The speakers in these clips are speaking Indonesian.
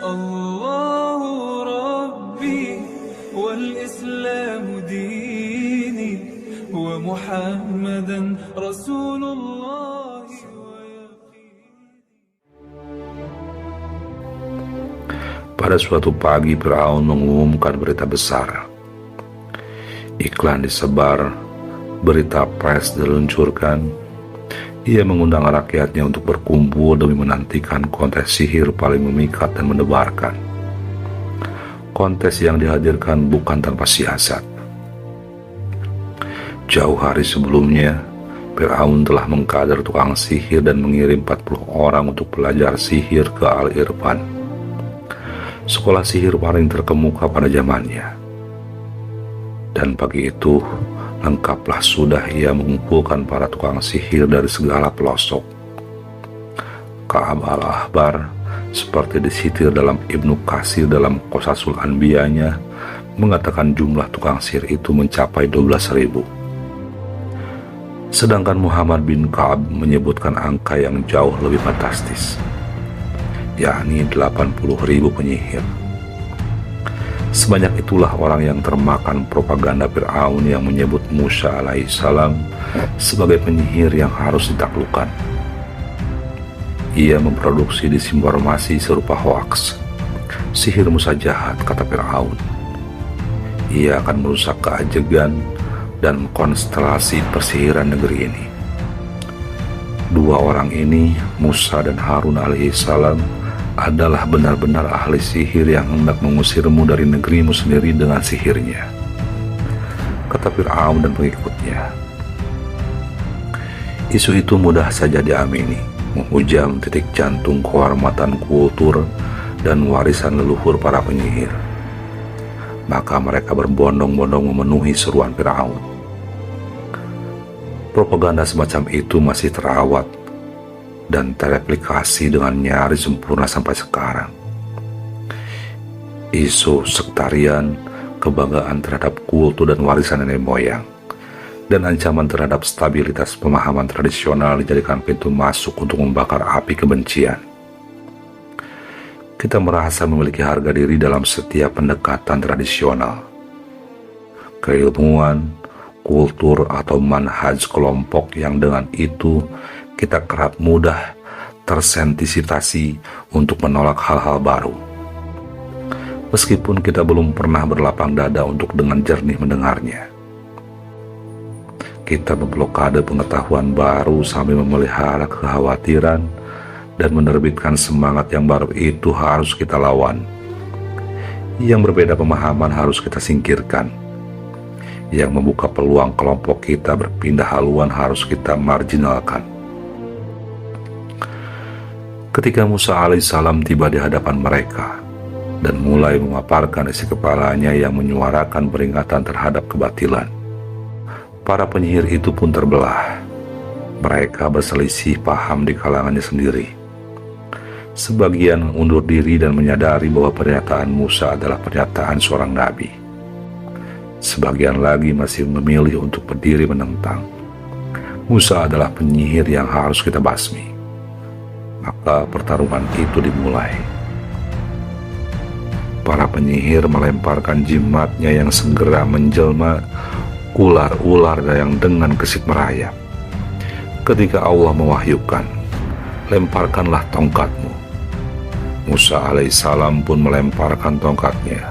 الله ربي والإسلام ديني ومحمدا رسول الله Pada suatu pagi Firaun mengumumkan berita besar. Iklan disebar, berita pers diluncurkan. Ia mengundang rakyatnya untuk berkumpul demi menantikan kontes sihir paling memikat dan mendebarkan. Kontes yang dihadirkan bukan tanpa siasat. Jauh hari sebelumnya, Firaun telah mengkader tukang sihir dan mengirim 40 orang untuk belajar sihir ke Al-Irfan, sekolah sihir paling terkemuka pada zamannya. Dan pagi itu, lengkaplah sudah ia mengumpulkan para tukang sihir dari segala pelosok. Ka'ab al-Ahbar, seperti disitir dalam Ibnu Katsir dalam Qosasul Anbiyanya, mengatakan jumlah tukang sihir itu mencapai 12.000. Sedangkan Muhammad bin Ka'ab menyebutkan angka yang jauh lebih fantastis, yakni 80.000 penyihir. Sebanyak itulah orang yang termakan propaganda Fir'aun yang menyebut Musa alaihissalam sebagai penyihir yang harus ditaklukkan. Ia memproduksi disinformasi serupa hoaks. Sihir Musa jahat, kata Fir'aun. Ia akan merusak keajegan dan konstelasi persihiran negeri ini. Dua orang ini, Musa dan Harun alaihissalam, adalah benar-benar ahli sihir yang hendak mengusirmu dari negerimu sendiri dengan sihirnya, kata Fir'aun dan pengikutnya. Isu itu mudah saja diamini, menghujam titik jantung kehormatan kultur dan warisan leluhur para penyihir. Maka mereka berbondong-bondong memenuhi seruan Fir'aun. Propaganda semacam itu masih terawat dan tereplikasi dengan nyaris sempurna sampai sekarang. Isu sektarian, kebanggaan terhadap kultur dan warisan nenek moyang, dan ancaman terhadap stabilitas pemahaman tradisional dijadikan pintu masuk untuk membakar api kebencian. Kita merasa memiliki harga diri dalam setiap pendekatan tradisional. Keilmuan, kultur, atau manhaj kelompok yang dengan itu kita kerap mudah tersensitisasi untuk menolak hal-hal baru. Meskipun kita belum pernah berlapang dada untuk dengan jernih mendengarnya. Kita memblokade pengetahuan baru sambil memelihara kekhawatiran dan menerbitkan semangat yang baru itu harus kita lawan. Yang berbeda pemahaman harus kita singkirkan. Yang membuka peluang kelompok kita berpindah haluan harus kita marginalkan. Ketika Musa alaihissalam tiba di hadapan mereka dan mulai memaparkan isi kepalanya yang menyuarakan peringatan terhadap kebatilan, para penyihir itu pun terbelah. Mereka berselisih paham di kalangannya sendiri. Sebagian undur diri dan menyadari bahwa pernyataan Musa adalah pernyataan seorang nabi. Sebagian lagi masih memilih untuk berdiri menentang. Musa adalah penyihir yang harus kita basmi. Maka pertarungan itu dimulai. Para penyihir melemparkan jimatnya yang segera menjelma ular-ular yang dengan gesit merayap. Ketika Allah mewahyukan, lemparkanlah tongkatmu. Musa alaihissalam pun melemparkan tongkatnya.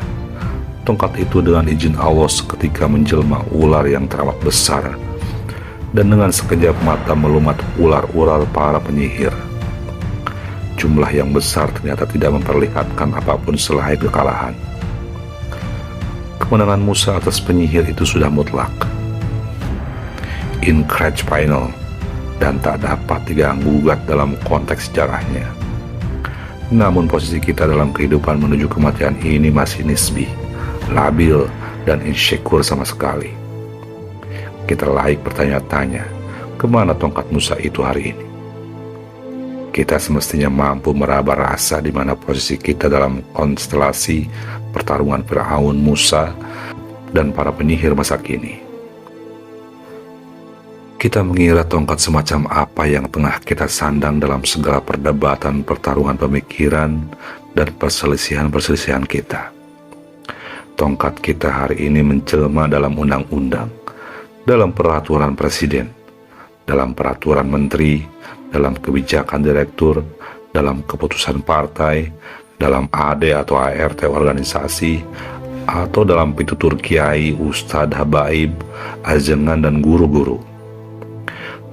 Tongkat itu dengan izin Allah seketika menjelma ular yang teramat besar, dan dengan sekejap mata melumat ular-ular para penyihir. Jumlah yang besar ternyata tidak memperlihatkan apapun selain kekalahan. Kemenangan Musa atas penyihir itu sudah mutlak. incredible dan tak dapat diganggu-gugat dalam konteks sejarahnya. Namun posisi kita dalam kehidupan menuju kematian ini masih nisbi, labil, dan insecure sama sekali. Kita laik bertanya-tanya, kemana tongkat Musa itu hari ini? Kita semestinya mampu meraba rasa di mana posisi kita dalam konstelasi pertarungan Firaun, Musa, dan para penyihir masa kini. Kita mengira tongkat semacam apa yang tengah kita sandang dalam segala perdebatan, pertarungan pemikiran, dan perselisihan-perselisihan kita. Tongkat kita hari ini menjelma dalam undang-undang, dalam peraturan presiden, dalam peraturan menteri, dalam kebijakan direktur, dalam keputusan partai, dalam AD atau ART organisasi, atau dalam pitutur kiai, ustadz, habaib, ajengan, dan guru-guru.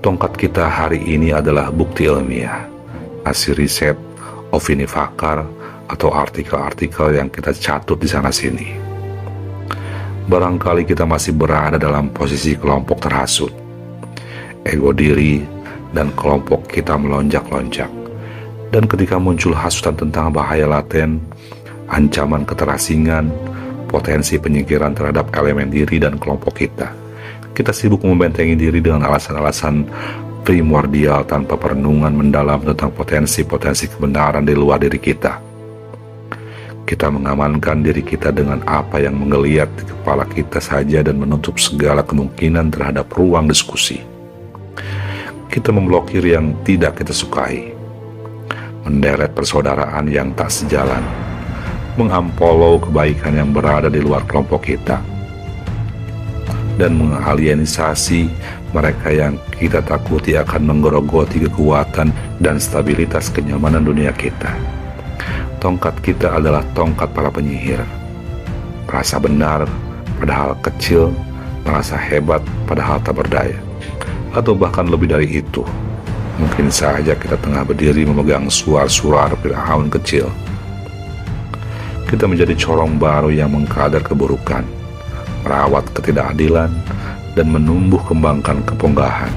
Tongkat kita hari ini adalah bukti ilmiah, hasil riset, opini fakar, atau artikel-artikel yang kita catut di sana-sini. Barangkali kita masih berada dalam posisi kelompok terhasut. Ego diri dan kelompok kita melonjak-lonjak. Dan ketika muncul hasutan tentang bahaya laten, ancaman keterasingan, potensi penyingkiran terhadap elemen diri dan kelompok kita sibuk membentengi diri dengan alasan-alasan primordial tanpa perenungan mendalam tentang potensi-potensi kebenaran di luar diri kita. Kita mengamankan diri kita dengan apa yang menggeliat di kepala kita saja dan menutup segala kemungkinan terhadap ruang diskusi. Kita memblokir yang tidak kita sukai, menderet persaudaraan yang tak sejalan, mengampolo kebaikan yang berada di luar kelompok kita, dan mengalienisasi mereka yang kita takuti akan menggerogoti kekuatan dan stabilitas kenyamanan dunia kita. Tongkat kita adalah tongkat para penyihir. Merasa benar padahal kecil, merasa hebat padahal tak berdaya. Atau bahkan lebih dari itu, mungkin saja kita tengah berdiri memegang suar-suar Firaun kecil. Kita menjadi corong baru yang mengkadar keburukan, merawat ketidakadilan, dan menumbuh kembangkan keponggahan.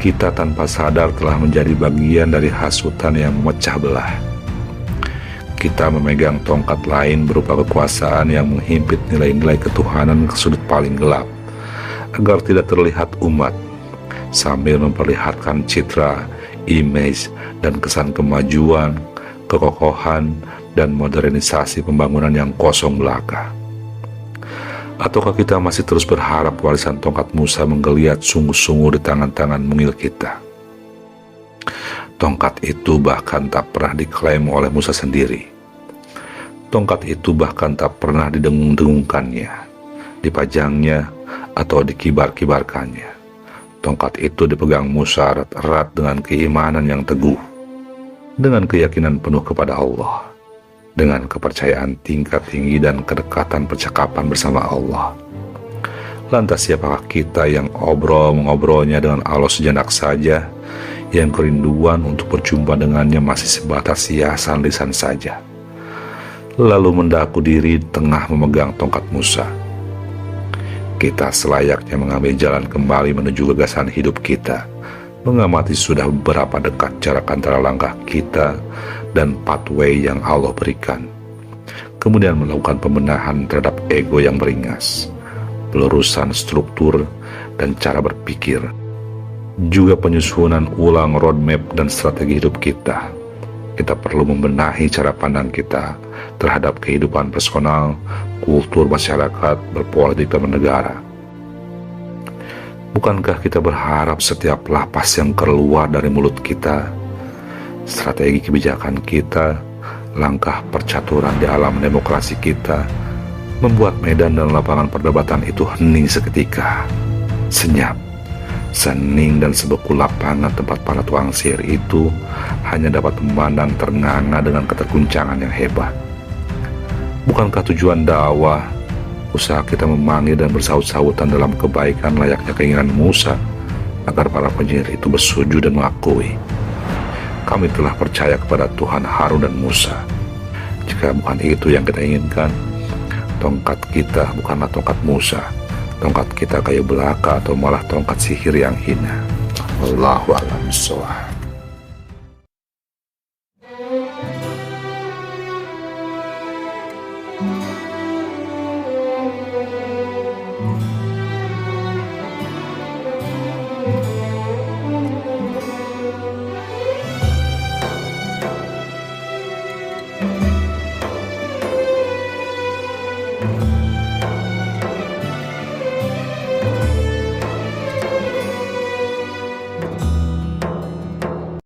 Kita tanpa sadar telah menjadi bagian dari hasutan yang memecah belah. Kita memegang tongkat lain berupa kekuasaan yang menghimpit nilai-nilai ketuhanan ke sudut paling gelap, agar tidak terlihat umat, sambil memperlihatkan citra, image, dan kesan kemajuan, kekokohan, dan modernisasi pembangunan yang kosong belaka. Ataukah kita masih terus berharap warisan tongkat Musa menggeliat sungguh-sungguh di tangan-tangan mungil kita? Tongkat itu bahkan tak pernah diklaim oleh Musa sendiri. Tongkat itu bahkan tak pernah didengung-dengungkannya, dipajangnya, atau dikibar-kibarkannya. Tongkat itu dipegang Musa erat-erat dengan keimanan yang teguh, dengan keyakinan penuh kepada Allah, dengan kepercayaan tingkat tinggi dan kedekatan percakapan bersama Allah. Lantas siapakah kita yang mengobrolnya dengan Allah sejenak saja, yang kerinduan untuk berjumpa dengannya masih sebatas hiasan lisan saja, lalu mendaku diri tengah memegang tongkat Musa? Kita selayaknya mengambil jalan kembali menuju gagasan hidup kita, mengamati sudah beberapa dekat jarak antara langkah kita dan pathway yang Allah berikan. Kemudian melakukan pembenahan terhadap ego yang beringas, pelurusan struktur dan cara berpikir, juga penyusunan ulang roadmap dan strategi hidup kita. Kita perlu membenahi cara pandang kita terhadap kehidupan personal, kultur masyarakat, berpolitik dan bernegara. Bukankah kita berharap setiap lapas yang keluar dari mulut kita, strategi kebijakan kita, langkah percaturan di alam demokrasi kita, membuat medan dan lapangan perdebatan itu hening seketika, senyap, sening dan sebeku lapangan tempat para tukang sihir itu hanya dapat memandang ternganga dengan keterguncangan yang hebat? Bukankah tujuan dakwah, usaha kita memanggil dan bersaut-sautan dalam kebaikan layaknya keinginan Musa, agar para penyihir itu bersujud dan mengakui, kami telah percaya kepada Tuhan Harun dan Musa? Jika bukan itu yang kita inginkan, tongkat kita bukanlah tongkat Musa, tongkat kita kayu belaka atau malah tongkat sihir yang hina. Wallahu a'lam bishawab. Thank you.